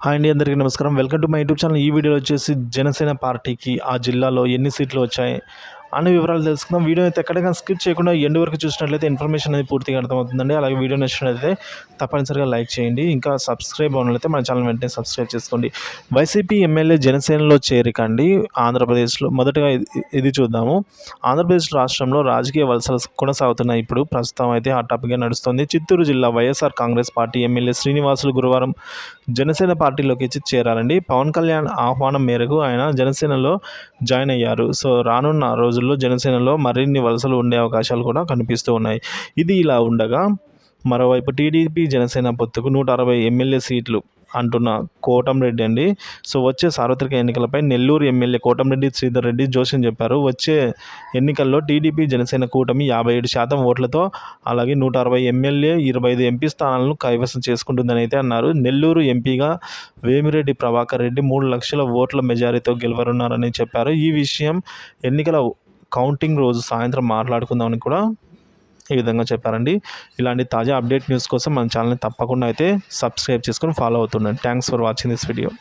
Hi అండి, అందరికీ నమస్కారం. Welcome to my YouTube channel. ఈ వీడియోలో వచ్చేసి జనసేన పార్టీకి ఆ జిల్లాలో ఎన్ని సీట్లు వచ్చాయి అనే వివరాలు తెలుసుకుందాం. వీడియో అయితే ఎక్కడికైనా స్కిప్ చేయకుండా ఎండ్ వరకు చూసినట్లయితే ఇన్ఫర్మేషన్ అనేది పూర్తిగా అర్థమవుతుందండి. అలాగే వీడియో నచ్చినట్లయితే తప్పనిసరిగా లైక్ చేయండి. ఇంకా సబ్స్క్రైబ్ అవ్వనట్లయితే మన ఛానల్ వెంటనే సబ్స్క్రైబ్ చేసుకోండి. వైసీపీ ఎమ్మెల్యే జనసేనలో చేరిక అండి ఆంధ్రప్రదేశ్లో. మొదటగా ఇది చూద్దాము. ఆంధ్రప్రదేశ్ రాష్ట్రంలో రాజకీయ వలసలు కొనసాగుతున్నాయి. ఇప్పుడు ప్రస్తుతం అయితే హాట్ టాపిక్గా నడుస్తుంది. చిత్తూరు జిల్లా వైఎస్ఆర్ కాంగ్రెస్ పార్టీ ఎమ్మెల్యే శ్రీనివాసులు గురువారం జనసేన పార్టీలోకి చేరారండి. పవన్ కళ్యాణ్ ఆహ్వానం మేరకు ఆయన జనసేనలో జాయిన్ అయ్యారు. సో రానున్న రోజుల్లో జనసేనలో మరిన్ని వలసలు ఉండే అవకాశాలు కూడా కనిపిస్తూ ఉన్నాయి. ఇది ఇలా ఉండగా మరోవైపు టీడీపీ జనసేన పొత్తుకు 160 ఎమ్మెల్యే సీట్లు అంటున్న కోటంరెడ్డి అండి. సో వచ్చే సార్వత్రిక ఎన్నికలపై నెల్లూరు ఎమ్మెల్యే కోటంరెడ్డి శ్రీధర్ రెడ్డి జోస్యం చెప్పారు. వచ్చే ఎన్నికల్లో టీడీపీ జనసేన కూటమి 57% ఓట్లతో, అలాగే 160 ఎమ్మెల్యే 25 ఎంపీ స్థానాలను కైవసం చేసుకుంటుందని అయితే అన్నారు. నెల్లూరు ఎంపీగా వేమిరెడ్డి ప్రభాకర్ రెడ్డి 3 లక్షల ఓట్ల మెజారిటీతో గెలవనున్నారని చెప్పారు. ఈ విషయం ఎన్నికల కౌంటింగ్ రోజు సాయంత్రం మాట్లాడుకుందామని కూడా ఈ విధంగా చెప్పారండి. ఇలాంటి తాజా అప్డేట్ న్యూస్ కోసం మన ఛానల్ని తప్పకుండా అయితే సబ్స్క్రైబ్ చేసుకొని ఫాలో అవుతుండండి. Thanks for watching this video.